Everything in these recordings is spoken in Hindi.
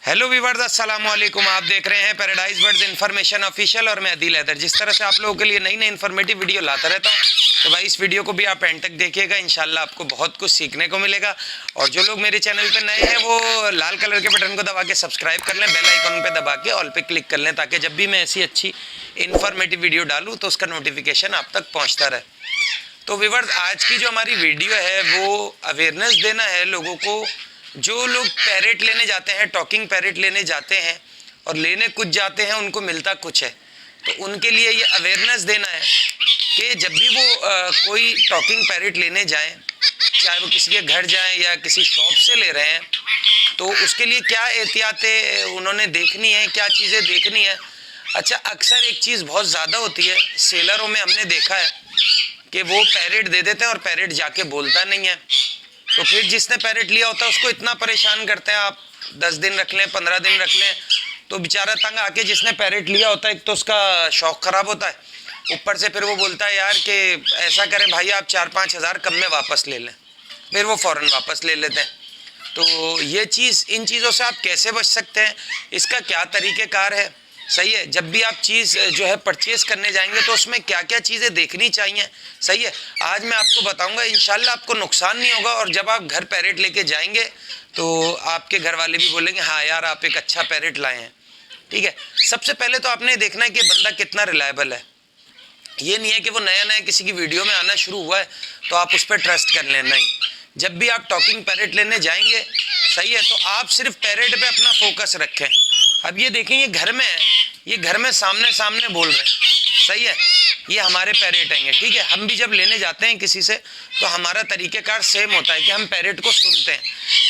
हेलो व्यूअर्स, अस्सलाम वालेकुम। आप देख रहे हैं पैराडाइज बर्ड्स इन्फॉर्मेशन ऑफिशियल और मैं अदील हैदर। जिस तरह से आप लोगों के लिए नई नई इन्फॉर्मेटिव वीडियो लाता रहता हूं, तो भाई इस वीडियो को भी आप एंड तक देखिएगा। इंशाल्लाह आपको बहुत कुछ सीखने को मिलेगा। और जो लोग मेरे चैनल पर नए हैं वो लाल कलर के बटन को दबा के सब्सक्राइब कर लें, बेल आइकन पर दबा के ऑल पे क्लिक कर लें, ताकि जब भी मैं ऐसी अच्छी इन्फॉर्मेटिव वीडियो डालूँ तो उसका नोटिफिकेशन आप तक पहुँचता रहे। तो व्यूअर्स, आज की जो हमारी वीडियो है वो अवेयरनेस देना है लोगों को। जो लोग पैरेट लेने जाते हैं, टॉकिंग पैरेट लेने जाते हैं और लेने कुछ जाते हैं, उनको मिलता कुछ है। तो उनके लिए ये अवेयरनेस देना है कि जब भी वो कोई टॉकिंग पैरेट लेने जाएं, चाहे वो किसी के घर जाएं या किसी शॉप से ले रहे हैं, तो उसके लिए क्या एहतियातें उन्होंने देखनी है, क्या चीज़ें देखनी है। अच्छा, अक्सर एक चीज़ बहुत ज़्यादा होती है, सेलरों में हमने देखा है कि वो पैरेट दे देते हैं और पैरेट जाके बोलता नहीं है। तो फिर जिसने पैरेट लिया होता है उसको इतना परेशान करते हैं, आप 10 दिन रख लें, 15 दिन रख लें, तो बेचारा तंग आके जिसने पैरेट लिया होता है, एक तो उसका शौक खराब होता है, ऊपर से फिर वो बोलता है यार कि ऐसा करें भाई आप 4-5 हज़ार कम में वापस ले लें। फिर वो फ़ौरन वापस ले लेते हैं। तो ये चीज़, इन चीज़ों से आप कैसे बच सकते हैं, इसका क्या तरीक़ेकार है, सही है। जब भी आप चीज़ जो है परचेज़ करने जाएंगे तो उसमें क्या क्या चीज़ें देखनी चाहिए, सही है। आज मैं आपको बताऊंगा, इंशाल्लाह आपको नुकसान नहीं होगा। और जब आप घर पैरेट लेके जाएंगे तो आपके घर वाले भी बोलेंगे हाँ यार आप एक अच्छा पैरेट लाए हैं, ठीक है। सबसे पहले तो आपने देखना है कि बंदा कितना रिलायबल है। ये नहीं है कि वो नया नया किसी की वीडियो में आना शुरू हुआ है तो आप उस पर ट्रस्ट कर लें, नहीं। जब भी आप टॉकिंग पैरेट लेने जाएंगे, सही है, तो आप सिर्फ पैरेट पे अपना फोकस रखें। अब ये देखें, ये घर में है, ये घर में सामने सामने बोल रहे हैं, सही है, ये हमारे पैरेट आएंगे, ठीक है। हम भी जब लेने जाते हैं किसी से तो हमारा तरीक़ेकार सेम होता है कि हम पैरेट को सुनते हैं।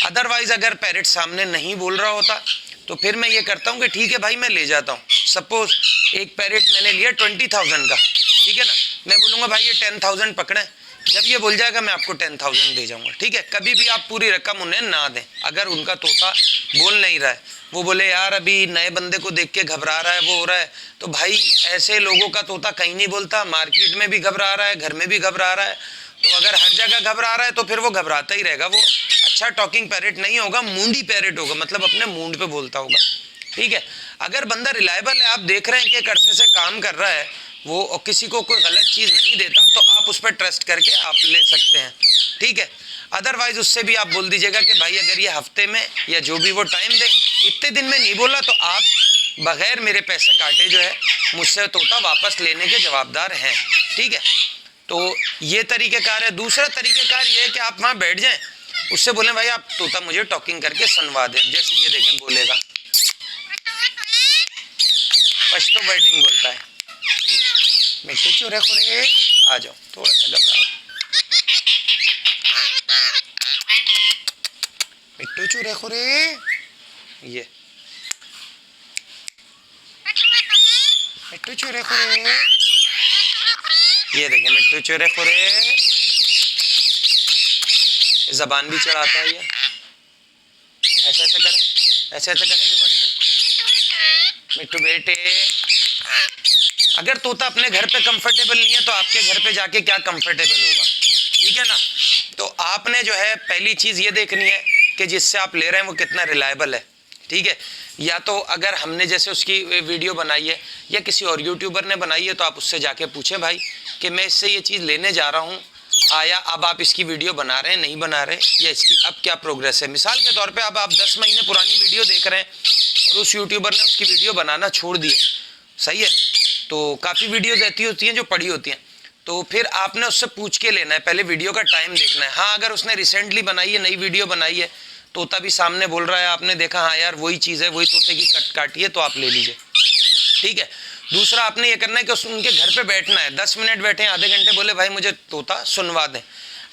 अदरवाइज़ अगर पैरेट सामने नहीं बोल रहा होता तो फिर मैं ये करता हूँ कि ठीक है भाई मैं ले जाता हूँ। सपोज एक पैरेट मैंने लिया 20,000 का, ठीक है ना, मैं बोलूँगा भाई ये 10,000 पकड़ें। जब ये बोल जाएगा मैं आपको 10,000 दे जाऊँगा, ठीक है। कभी भी आप पूरी रकम उन्हें ना दें। अगर उनका तोता बोल नहीं रहा है, वो बोले यार अभी नए बंदे को देख के घबरा रहा है, वो हो रहा है, तो भाई ऐसे लोगों का तोता कहीं नहीं बोलता। मार्केट में भी घबरा रहा है, घर में भी घबरा रहा है, तो अगर हर जगह घबरा रहा है तो फिर वो घबराता ही रहेगा। वो अच्छा टॉकिंग पैरेट नहीं होगा, मूंडी पैरेट होगा, मतलब अपने मूंड पे बोलता होगा, ठीक है। अगर बंदा रिलायबल है, आप देख रहे हैं कि एक अरसे से काम कर रहा है वो और किसी को कोई गलत चीज़ नहीं देता, तो आप उस पर ट्रस्ट करके आप ले सकते हैं, ठीक है। अदरवाइज उससे भी आप बोल दीजिएगा कि भाई अगर ये हफ्ते में या जो भी वो टाइम दे, इतने दिन में नहीं बोला तो आप बगैर मेरे पैसे काटे जो है मुझसे तोता वापस लेने के जवाबदार हैं, ठीक है। तो ये तरीक़ेकार है। दूसरा तरीक़ेकार ये है कि आप वहाँ बैठ जाएं, उससे बोलें भाई आप तोता मुझे टॉकिंग करके सुनवा दें। जैसे ये देखें बोलेगा, पश्तो बैटिंग बोलता है, मिट्टू चूरे खुरे आ जाओ, थोड़ा सा घबराओ, मिट्टू चूरे खुरे, ये मिट्टू चूरे खुरे, ये देखें मिट्टू चूरे खुरे, जबान भी चढ़ाता है ये, ऐसे ऐसे करें, ऐसे ऐसे करें, मिट्टू बेटे। अगर तोता अपने घर पे कंफर्टेबल नहीं है तो आपके घर पे जाके क्या कंफर्टेबल होगा, ठीक है ना। तो आपने जो है पहली चीज़ ये देखनी है कि जिससे आप ले रहे हैं वो कितना रिलायबल है, ठीक है। या तो अगर हमने जैसे उसकी वीडियो बनाई है या किसी और यूट्यूबर ने बनाई है तो आप उससे जाके पूछें भाई कि मैं इससे ये चीज़ लेने जा रहा हूँ, आया अब आप इसकी वीडियो बना रहे हैं, नहीं बना रहे, या इसकी अब क्या प्रोग्रेस है। मिसाल के तौर पे अब आप 10 महीने पुरानी वीडियो देख रहे हैं और उस यूट्यूबर ने उसकी वीडियो बनाना छोड़ दी है, सही है, तो काफ़ी वीडियोज़ ऐसी होती हैं जो पड़ी होती हैं, तो फिर आपने उससे पूछ के लेना है, पहले वीडियो का टाइम देखना है। हाँ, अगर उसने रिसेंटली बनाई है, नई वीडियो बनाई है, तोता भी सामने बोल रहा है, आपने देखा हाँ यार वही चीज़ है, वही तोते की कट काटी है, तो आप ले लीजिए, ठीक है। दूसरा आपने ये करना है कि उनके घर पे बैठना है, 10 मिनट बैठे, आधे घंटे, बोले भाई मुझे तोता सुनवा दें।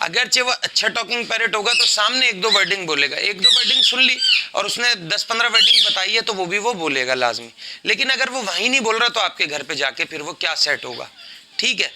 अगरचे वो अच्छा टॉकिंग पैरेट होगा तो सामने 1-2 वर्डिंग बोलेगा, 1-2 वर्डिंग सुन ली और उसने 10-15 वर्डिंग बताई है तो वो भी वो बोलेगा लाजमी। लेकिन अगर वो वहीं नहीं बोल रहा तो आपके घर पे जाके फिर वो क्या सेट होगा, ठीक है।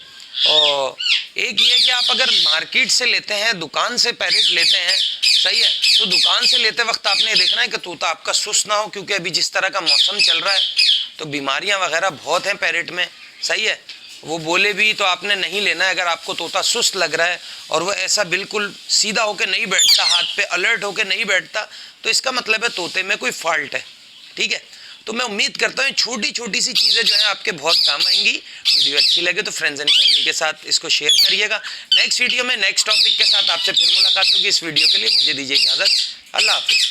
और एक ये कि आप अगर मार्केट से लेते हैं, दुकान से पैरेट लेते हैं, सही है, तो दुकान से लेते वक्त आपने देखना है कि तोता आपका सुस्त ना हो, क्योंकि अभी जिस तरह का मौसम चल रहा है तो बीमारियां वगैरह बहुत हैं पैरेट में, सही है। वो बोले भी तो आपने नहीं लेना है। अगर आपको तोता सुस्त लग रहा है और वो ऐसा बिल्कुल सीधा होकर नहीं बैठता, हाथ पे अलर्ट होकर नहीं बैठता, तो इसका मतलब है तोते में कोई फॉल्ट है, ठीक है। तो मैं उम्मीद करता हूँ छोटी छोटी सी चीज़ें जो है आपके बहुत काम आएंगी। वीडियो अच्छी लगे तो फ्रेंड्स एंड फैमिली के साथ इसको शेयर करिएगा। नेक्स्ट वीडियो में नेक्स्ट टॉपिक के साथ आपसे फिर मुलाकात होगी। इस वीडियो के लिए मुझे दीजिए इजाज़त। अल्लाह हाफिज़।